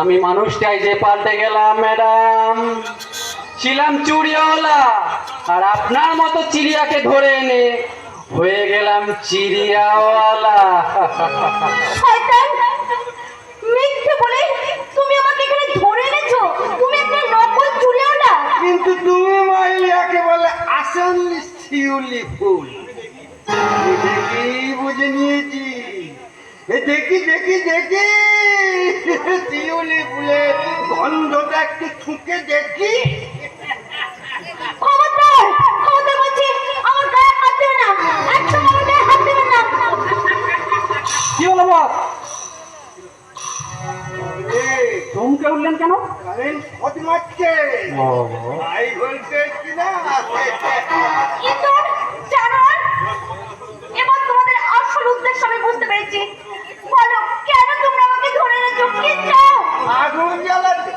আমি মানুষটাই যে পাল্টে গেলাম ম্যাডাম। ছিলাম চুড়িয়াওয়ালা, আর আপনার মতো চিড়িয়াকে ধরে এনে হয়ে গেলাম চিড়িয়াওয়ালা। শয়তান, মিথ্যে বলে তুমি আমাকে এখানে ধরে এনেছো। তুমি একটা নকল চুড়িওয়ালা। কিন্তু তুমি মাইলিয়াকে বলে আসল শিউলি ফুল। দেখি বুঝে নিয়েছি। দেখি দেখি দেখি শিউলি ফুলের গন্ধটা একটু ছুঁকে দেখি। খবরদার, খবরদার বলছি, আমার গায়ে হাত দেবে না। একদম আমার গায়ে হাত দেবে না। কি হলো বস? চমকে উঠলেন কেন? কারেন্ট শর্ট মারছে। হাই ভোল্টেজ কিনা। কিন্তু জানোয়ার, এবার তোমাদের আসল উদ্দেশ্য আমি বুঝতে পেরেছি। বলো, কেন তোমরা আমাকে ধরে এনেছো? কি চাও? আগুন জ্বালাতে।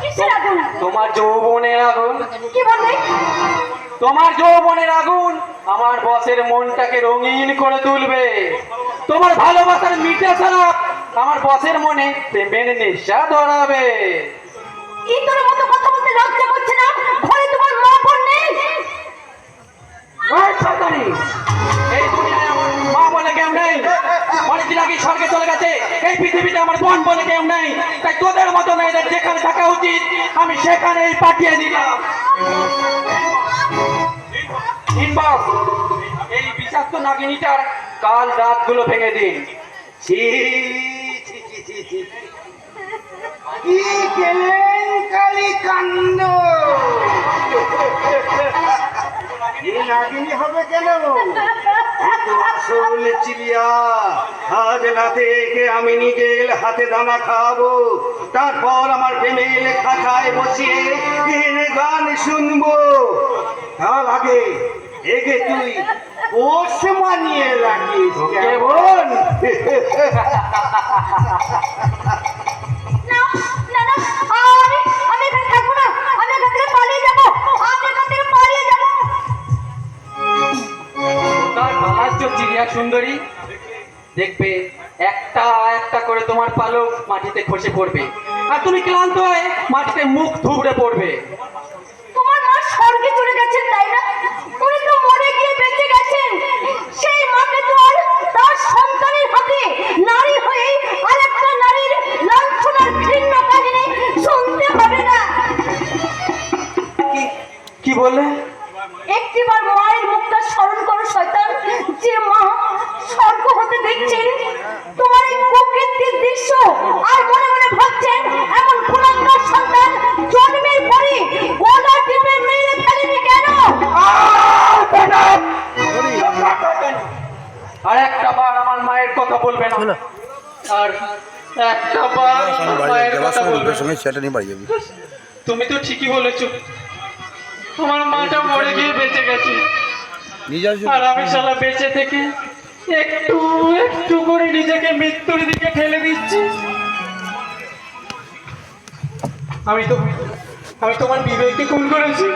কিসের আগুন? তোমার যৌবনের আগুন। কি বললে? তোমার যৌবনের আগুন আমার বসের মনটাকে রঙিন করে তুলবে। তোমার ভালোবাসার মিঠা ছাড়া আমার বসের মনে প্রেমের নেশা ধরাবে। ইঁদুরের মতো কথা বলতে লজ্জা করছে না? ঘরে তোমার মা বোন নেই? ওই শয়তানি! এই দুনিয়ায় আমার মা বলে কেউ নেই। অনেকদিন আগে স্বর্গে চলে গেছে। এই পৃথিবীতে আমার বোন বলে কেউ নেই। তাই তোদের মতো মেয়েদের যেখানে থাকা উচিত আমি সেখানেই পাঠিয়ে দিলাম। ইনবক্স, এই বিষাক্ত নাগিনীটার কাল রাতগুলো ভেঙে দিন। ছি ছি ছি ছি ছি। কি কেলেঙ্কারি কাণ্ড! এ নাগিনী হবে কেন? আসল চিড়িয়া। আজ রাতে একে আমি নিজের হাতে দানা খাওয়াবো। তারপর আমার প্রেমের খাতায় বসিয়ে এনে গান শুনবো। তার আগে একে তুই পোষ মানিয়ে রাখিস কেমন? না, না, না, আমি এখানে থাকবো না। আমি এখান থেকে পালিয়ে যাবো। আমি এখান থেকে পালিয়ে যাবো। তার পালাচ্ছ চিড়িয়া সুন্দরী, দেখবে একটা একটা করে তোমার পালক মাটিতে খসে পড়বে, আর তুমি ক্লান্ত হয়ে মাটিতে মুখ থুবড়ে পড়বে। তোমার মা স্বর্গে চলে গেছেন, তাই না? উনি তো মরে গিয়ে বেঁচে গেছেন। সেই মাকে তো আর তার সন্তানের হাতে নারী হয়ে আরেকটা নারীর লাঞ্ছনার ঘৃণ্য কাহিনী শুনতে হবে না। কি বললে? একটিবার মায়ের মুখটা স্মরণ করো শয়তান। যে মা স্বর্গ হতে দেখছেন তোমার এই প্রকৃতির দৃশ্য, আর মনে মনে ভাবছেন এমন কুলাঙ্গার সন্তান জন্মের পরে গলা টিপে মেরে ফেলেনি কেন? আর একটা বার আমার মায়ের কথা বলবে না, আর একটা বার আমার মায়ের কথা বলবে না। তুমি তো ঠিকই বলেছো, আমার মাটা মরে গিয়ে বেঁচে গেছে, আর আমি শালা বেঁচে থেকে একটু একটু করে নিজেকে মৃত্যুর দিকে ঠেলে দিচ্ছি। আমি তোমার বিবেককে খুন করেছি।